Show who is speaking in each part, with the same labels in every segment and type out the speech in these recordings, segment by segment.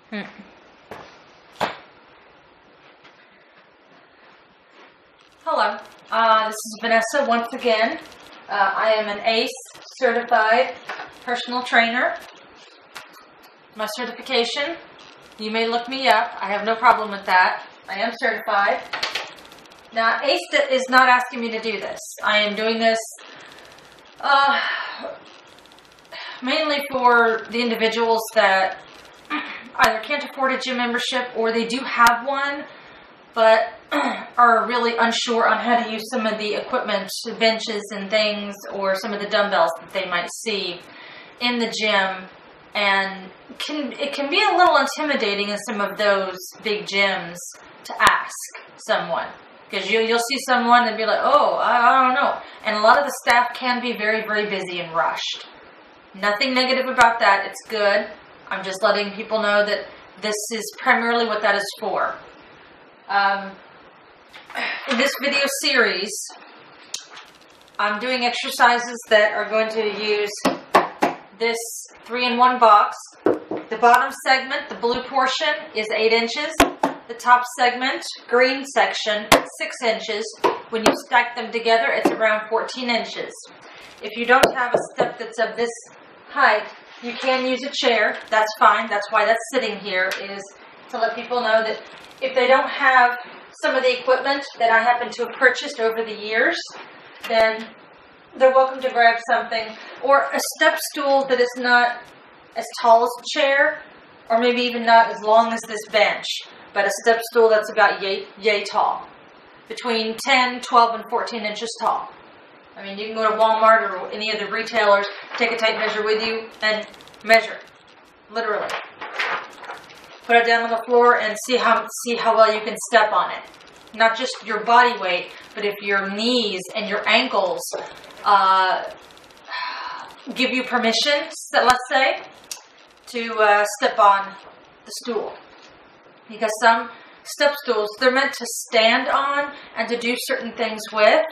Speaker 1: Hmm. Hello, this is Vanessa once again. I am an ACE certified personal trainer. My certification, you may look me up. I have no problem with that. I am certified. Now, ACE is not asking me to do this. I am doing this mainly for the individuals that either can't afford a gym membership or they do have one, but are really unsure on how to use some of the equipment, benches and things, or some of the dumbbells that they might see in the gym. And it can be a little intimidating in some of those big gyms to ask someone. Because you'll see someone and be like, oh, I don't know. And a lot of the staff can be very, very busy and rushed. Nothing negative about that. It's good. I'm just letting people know that this is primarily what that is for. In this video series, I'm doing exercises that are going to use this 3-in-1 box. The bottom segment, the blue portion, is 8 inches. The top segment, green section, 6 inches. When you stack them together, it's around 14 inches. If you don't have a step that's of this height, you can use a chair. That's fine. That's why that's sitting here, is to let people know that if they don't have some of the equipment that I happen to have purchased over the years, then they're welcome to grab something. Or a step stool that is not as tall as a chair, or maybe even not as long as this bench, but a step stool that's about yay tall. Between 10, 12, and 14 inches tall. I mean, you can go to Walmart or any of the retailers, take a tape measure with you, and measure. Literally. Put it down on the floor and see how well you can step on it. Not just your body weight, but if your knees and your ankles give you permission, let's say, to step on the stool. Because some step stools, they're meant to stand on and to do certain things with,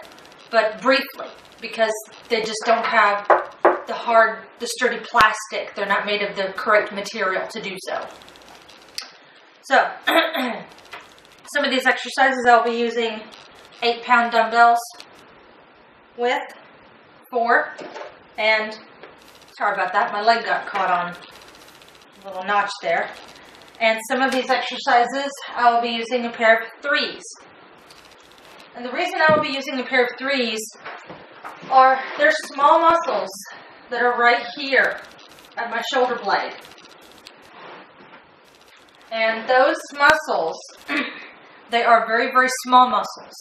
Speaker 1: but briefly, because they just don't have the sturdy plastic. They're not made of the correct material to do so. So, some of these exercises I'll be using 8-pound dumbbells with 4, and sorry about that, my leg got caught on a little notch there. And some of these exercises I'll be using a pair of 3s. And the reason I will be using a pair of 3s are there's small muscles that are right here at my shoulder blade. And those muscles, they are very, very small muscles.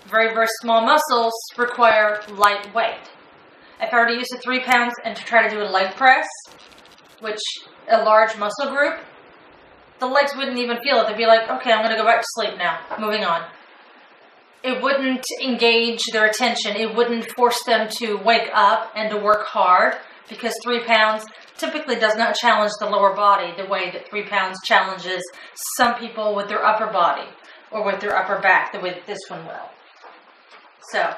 Speaker 1: Very, very small muscles require light weight. If I were to use the 3 pounds and to try to do a leg press, which a large muscle group, the legs wouldn't even feel it. They'd be like, okay, I'm going to go back to sleep now. Moving on. It wouldn't engage their attention. It wouldn't force them to wake up and to work hard, because 3 pounds typically does not challenge the lower body the way that 3 pounds challenges some people with their upper body or with their upper back, the way that this one will. So,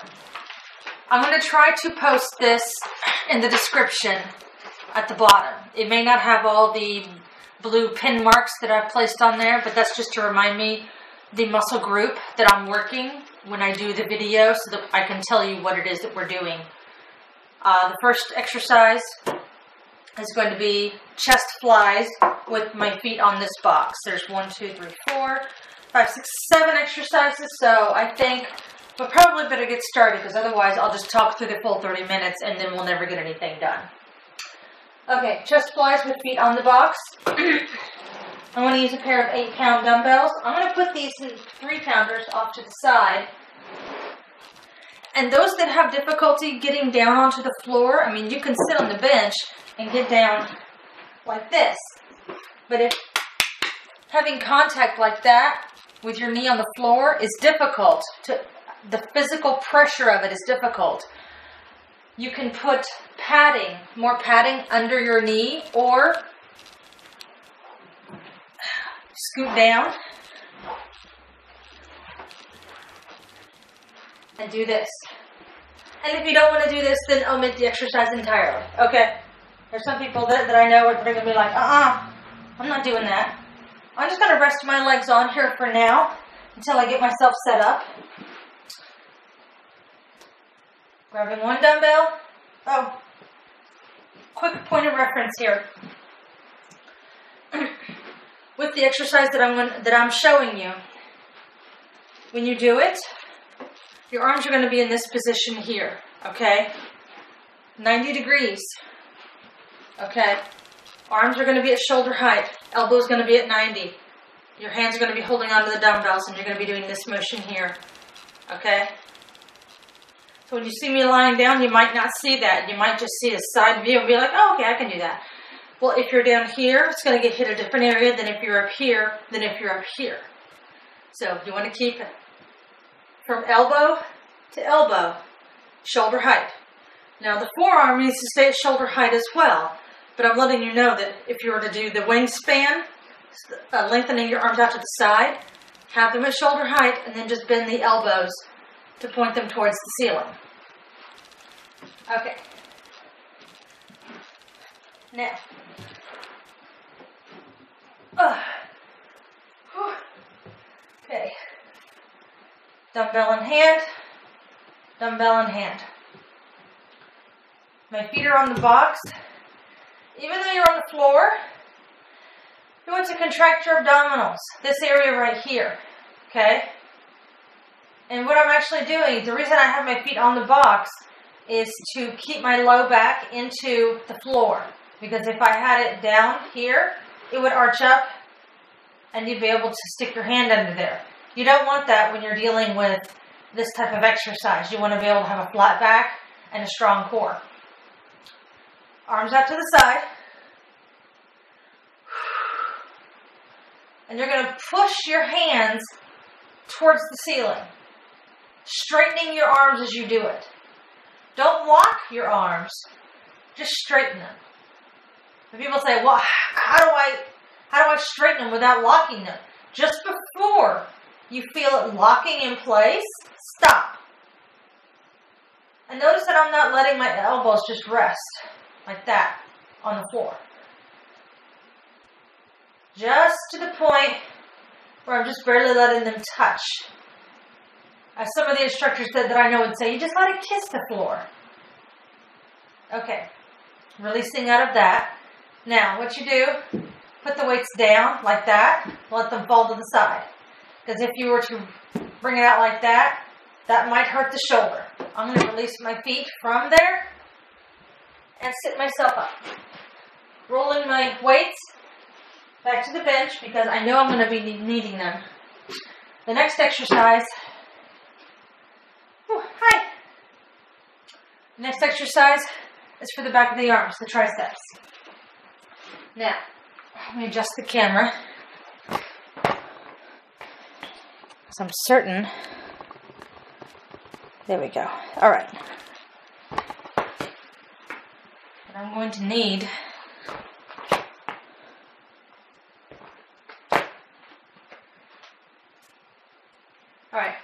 Speaker 1: I'm going to try to post this in the description at the bottom. It may not have all the blue pin marks that I've placed on there, but that's just to remind me the muscle group that I'm working when I do the video, so that I can tell you what it is that we're doing. The first exercise is going to be chest flies with my feet on this box. There's 1, 2, 3, 4, 5, 6, 7 exercises, so I think we'll probably better get started, because otherwise I'll just talk through the full 30 minutes and then we'll never get anything done. Okay, chest flies with feet on the box. I want to use a pair of 8-pound dumbbells. I'm going to put these 3-pounders off to the side. And those that have difficulty getting down onto the floor, I mean, you can sit on the bench and get down like this. But if having contact like that with your knee on the floor is difficult, the physical pressure of it is difficult, you can put padding, more padding under your knee, or scoot down and do this. And if you don't want to do this, then omit the exercise entirely. Okay? There's some people that I know that are going to be like, I'm not doing that. I'm just going to rest my legs on here for now until I get myself set up. Grabbing one dumbbell. Oh, quick point of reference here. With the exercise that I'm showing you, when you do it, your arms are going to be in this position here, okay? 90 degrees, okay? Arms are going to be at shoulder height. Elbows going to be at 90. Your hands are going to be holding onto the dumbbells, and you're going to be doing this motion here, okay? So when you see me lying down, you might not see that. You might just see a side view and be like, oh, okay, I can do that. Well, if you're down here, it's going to get hit a different area than if you're up here, than if you're up here. So you want to keep it from elbow to elbow, shoulder height. Now the forearm needs to stay at shoulder height as well, but I'm letting you know that if you were to do the wingspan, lengthening your arms out to the side, have them at shoulder height, and then just bend the elbows to point them towards the ceiling. Okay. Now. Okay. Dumbbell in hand. Dumbbell in hand. My feet are on the box. Even though you're on the floor, you want to contract your abdominals. This area right here. Okay? And what I'm actually doing, the reason I have my feet on the box is to keep my low back into the floor. Because if I had it down here, it would arch up and you'd be able to stick your hand under there. You don't want that when you're dealing with this type of exercise. You want to be able to have a flat back and a strong core. Arms out to the side. And you're going to push your hands towards the ceiling. Straightening your arms as you do it. Don't lock your arms. Just straighten them. And people say, well, how do I straighten them without locking them? Just before you feel it locking in place, stop. And notice that I'm not letting my elbows just rest like that on the floor. Just to the point where I'm just barely letting them touch. As some of the instructors that I know would say, you just let it kiss the floor. Okay, releasing out of that. Now, what you do, put the weights down like that, let them fall to the side. Because if you were to bring it out like that, that might hurt the shoulder. I'm going to release my feet from there and sit myself up. Rolling my weights back to the bench because I know I'm going to be needing them. The next exercise, next exercise is for the back of the arms, the triceps. Now, let me adjust the camera. So I'm certain. There we go. All right. What I'm going to need all right.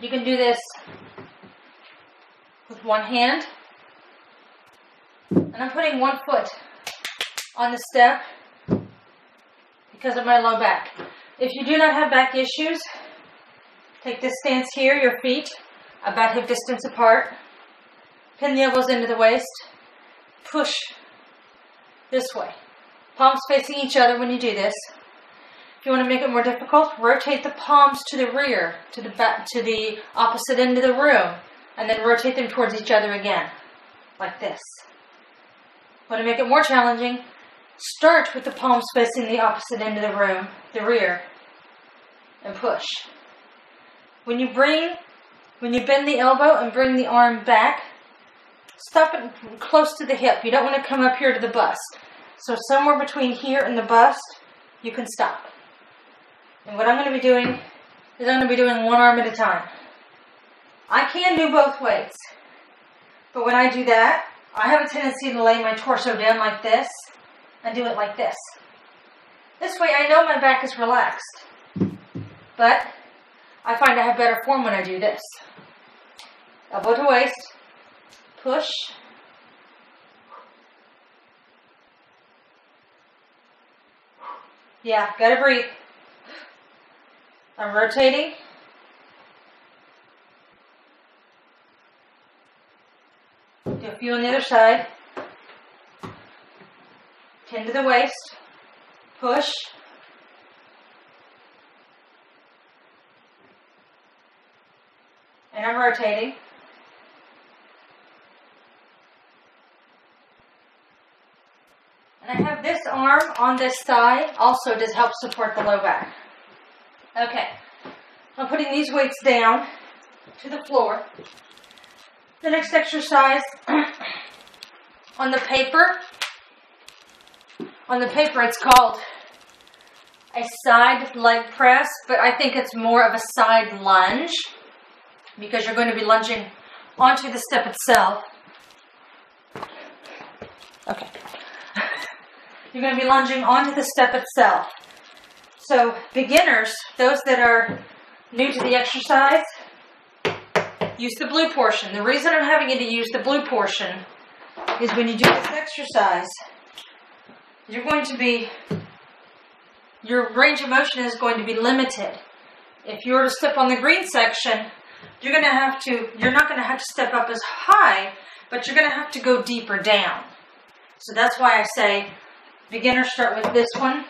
Speaker 1: You can do this with one hand. And I'm putting one foot on the step because of my low back. If you do not have back issues, take this stance here, your feet about hip distance apart. Pin the elbows into the waist. Push this way. Palms facing each other when you do this. If you want to make it more difficult, rotate the palms to the rear, to the back, to the opposite end of the room, and then rotate them towards each other again, like this. Want to make it more challenging? Start with the palms facing the opposite end of the room, the rear, and push. When you bend the elbow and bring the arm back, stop it close to the hip. You don't want to come up here to the bust. So somewhere between here and the bust, you can stop. And what I'm going to be doing is I'm going to be doing one arm at a time. I can do both weights, but when I do that, I have a tendency to lay my torso down like this and do it like this. This way I know my back is relaxed, but I find I have better form when I do this. Elbow to waist, push, Yeah, gotta breathe. I'm rotating. Do a few on the other side. 10 to the waist. Push. And I'm rotating. And I have this arm on this side also to help support the low back. Okay. I'm putting these weights down to the floor. The next exercise on the paper it's called a side leg press, but I think it's more of a side lunge because you're going to be lunging onto the step itself. Okay. You're going to be lunging onto the step itself. So beginners, those that are new to the exercise, use the blue portion. The reason I'm having you to use the blue portion is when you do this exercise, your range of motion is going to be limited. If you were to step on the green section, you're not going to have to step up as high, but you're going to have to go deeper down. So that's why I say beginners start with this one,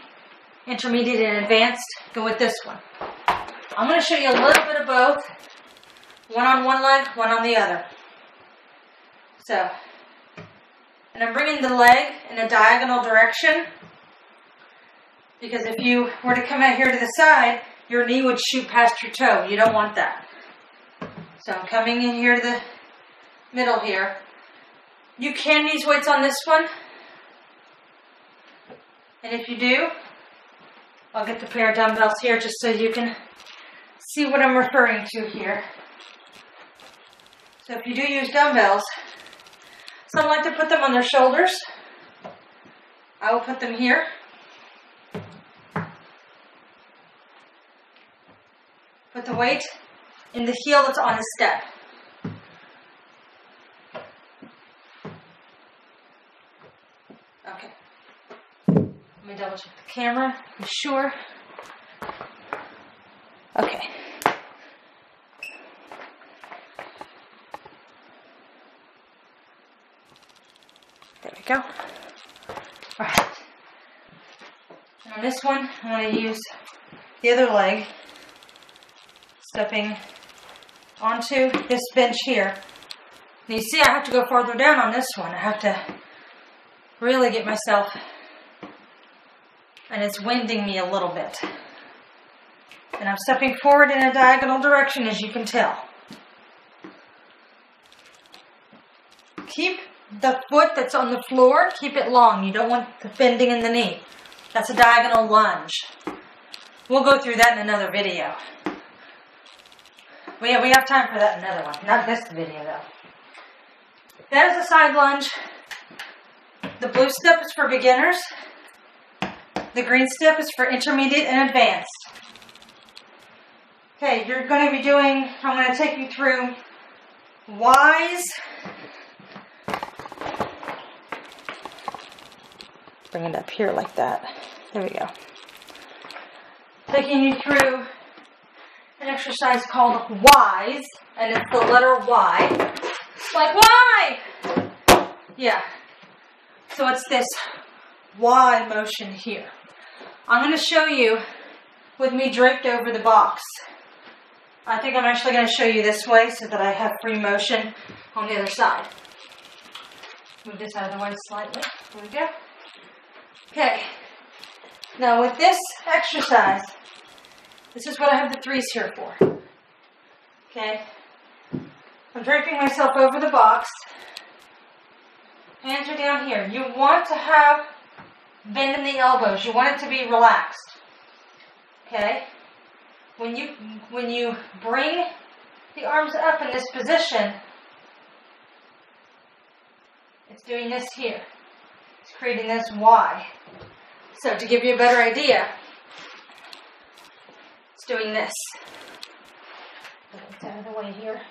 Speaker 1: intermediate and advanced go with this one. I'm going to show you a little bit of both. One on one leg, one on the other. So, and I'm bringing the leg in a diagonal direction because if you were to come out here to the side, your knee would shoot past your toe. You don't want that. So I'm coming in here to the middle here. You can use weights on this one. And if you do, I'll get the pair of dumbbells here just so you can see what I'm referring to here. So if you do use dumbbells, some like to put them on their shoulders. I will put them here. Put the weight in the heel that's on the step. Okay. Let me double check the camera, be sure. Okay. There we go. Alright. And on this one, I'm going to use the other leg, stepping onto this bench here. And you see I have to go farther down on this one. I have to really get myself, and it's winding me a little bit. And I'm stepping forward in a diagonal direction, as you can tell. Keep the foot that's on the floor, keep it long. You don't want the bending in the knee. That's a diagonal lunge. We'll go through that in another video. We have time for that in another one. Not this video, though. That is a side lunge. The blue step is for beginners. The green step is for intermediate and advanced. Okay, you're going to be doing, I'm going to take you through Y's. Bring it up here like that. There we go. Taking you through an exercise called Y's, and it's the letter Y. It's like, why? Yeah. So it's this Y motion here. I'm going to show you with me draped over the box. I think I'm actually going to show you this way so that I have free motion on the other side. Move this out of the way slightly. There we go. Okay. Now with this exercise, this is what I have the threes here for. Okay. I'm draping myself over the box. Hands are down here. You want to have bend in the elbows. You want it to be relaxed. Okay? When you bring the arms up in this position, it's doing this here. It's creating this Y. So to give you a better idea, it's doing this. Get out of the way here.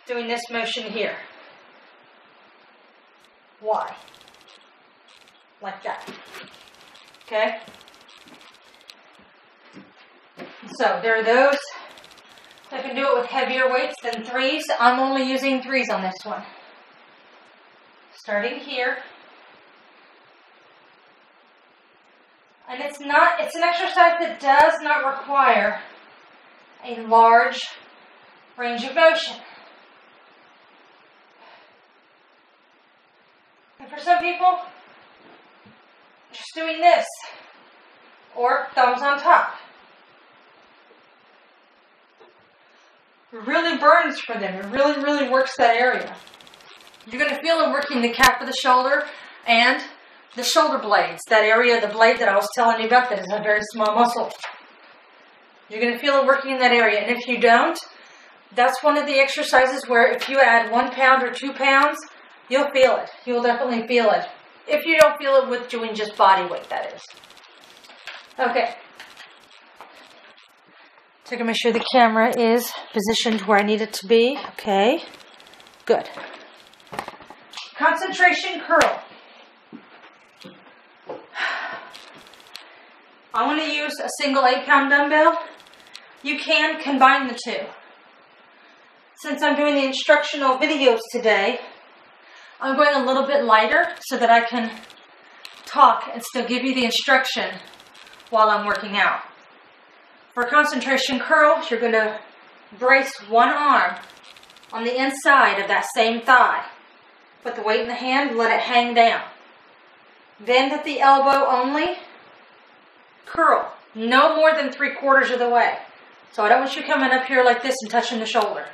Speaker 1: Doing this motion here. Y. Like that. Okay? So there are those that can do it with heavier weights than 3s. I'm only using 3s on this one. Starting here. And it's an exercise that does not require a large range of motion. And for some people, just doing this, or thumbs on top, it really burns for them. It really, really works that area. You're going to feel it working the calf of the shoulder and the shoulder blades, that area of the blade that I was telling you about that is a very small muscle. You're going to feel it working in that area. And if you don't, that's one of the exercises where if you add 1 pound or 2 pounds, you'll feel it. You'll definitely feel it. If you don't feel it with doing just body weight, that is. Okay. So I'm going to make sure the camera is positioned where I need it to be. Okay. Good. Concentration curl. I want to use a single 8-pound dumbbell. You can combine the two. Since I'm doing the instructional videos today, I'm going a little bit lighter so that I can talk and still give you the instruction while I'm working out. For concentration curl, you're going to brace one arm on the inside of that same thigh. Put the weight in the hand, let it hang down. Bend at the elbow only. Curl. No more than 3/4 of the way. So I don't want you coming up here like this and touching the shoulder.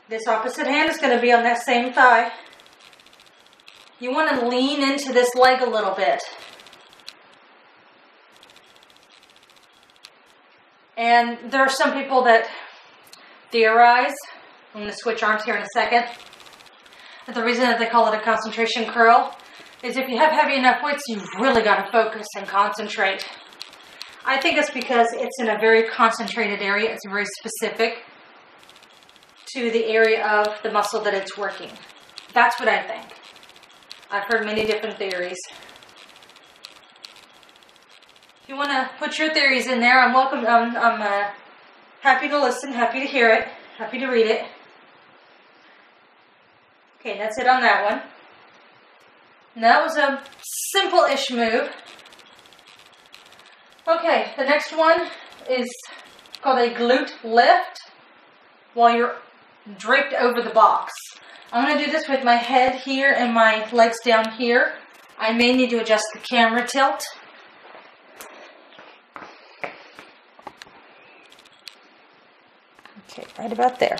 Speaker 1: This opposite hand is going to be on that same thigh. You want to lean into this leg a little bit. And there are some people that theorize, I'm going to switch arms here in a second, that the reason that they call it a concentration curl is if you have heavy enough weights, you've really got to focus and concentrate. I think it's because it's in a very concentrated area. It's very specific to the area of the muscle that it's working. That's what I think. I've heard many different theories. If you want to put your theories in there, I'm welcome. I'm happy to listen, happy to hear it, happy to read it. Okay, that's it on that one. Now that was a simple-ish move. Okay, the next one is called a glute lift while you're draped over the box. I'm going to do this with my head here and my legs down here. I may need to adjust the camera tilt. Okay, right about there.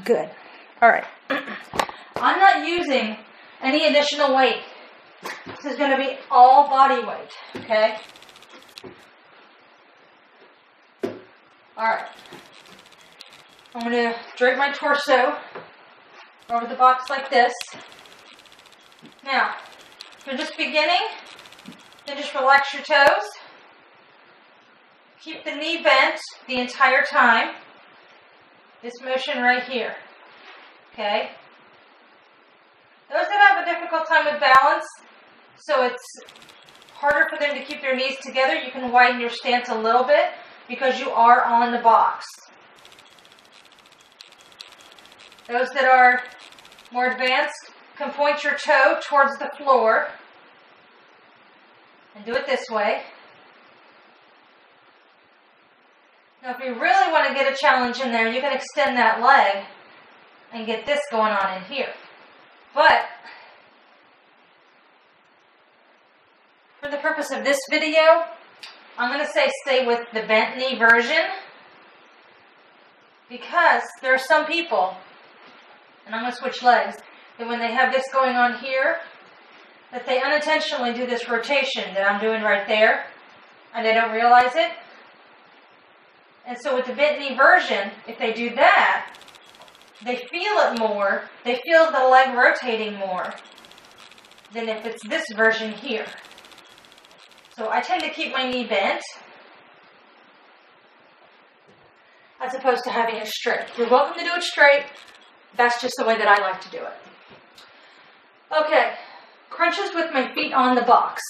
Speaker 1: Good. All right. I'm not using any additional weight. This is going to be all body weight, okay? All right. I'm going to drape my torso over the box like this. Now, if you're just beginning, then just relax your toes. Keep the knee bent the entire time. This motion right here, okay? Those that have a difficult time with balance, so it's harder for them to keep their knees together, you can widen your stance a little bit because you are on the box. Those that are more advanced can point your toe towards the floor and do it this way. Now, if you really want to get a challenge in there, you can extend that leg and get this going on in here. But for the purpose of this video, I'm going to say stay with the bent knee version because there are some people, and I'm going to switch legs, that when they have this going on here, that they unintentionally do this rotation that I'm doing right there, and they don't realize it. And so with the bent knee version, if they do that, they feel it more, they feel the leg rotating more than if it's this version here. So I tend to keep my knee bent as opposed to having it straight. You're welcome to do it straight. That's just the way that I like to do it. Okay, crunches with my feet on the box.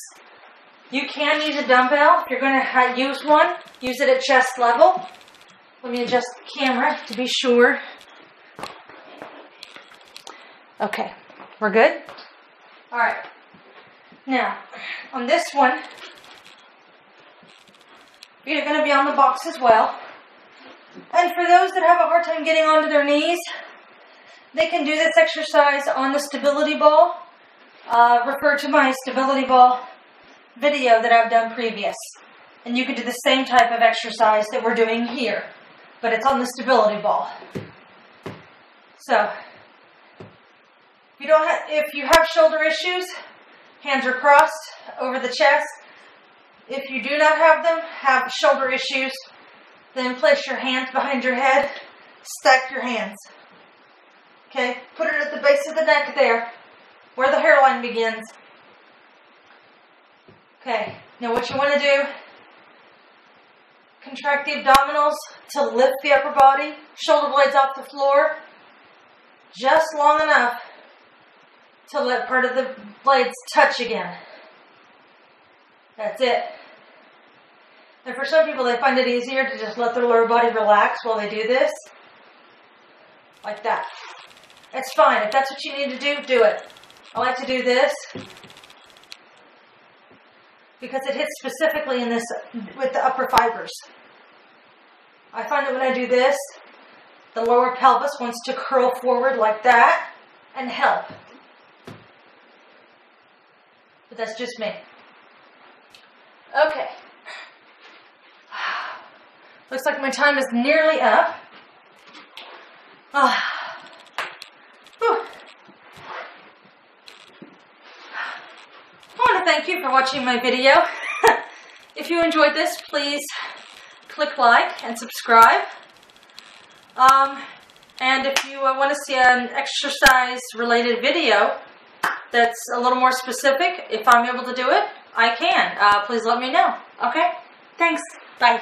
Speaker 1: You can use a dumbbell. If you're going to use one, use it at chest level. Let me adjust the camera to be sure. Okay, we're good? All right. Now, on this one, you're going to be on the box as well. And for those that have a hard time getting onto their knees, they can do this exercise on the stability ball. Refer to my stability ball video that I've done previous. And you can do the same type of exercise that we're doing here, but it's on the stability ball. So, if you have shoulder issues, hands are crossed over the chest. If you do not have them, have shoulder issues, then place your hands behind your head, stack your hands. Okay, put it at the base of the neck there, where the hairline begins. Okay, now what you want to do, contract the abdominals to lift the upper body, shoulder blades off the floor, just long enough to let part of the blades touch again. That's it. And for some people, they find it easier to just let their lower body relax while they do this. Like that. It's fine. If that's what you need to do, do it. I like to do this because it hits specifically in this with the upper fibers. I find that when I do this, the lower pelvis wants to curl forward like that and help. But that's just me. Okay. Looks like my time is nearly up. I want to thank you for watching my video. If you enjoyed this, please click like and subscribe. And if you want to see an exercise-related video that's a little more specific, if I'm able to do it, I can. Please let me know. Okay? Thanks. Bye.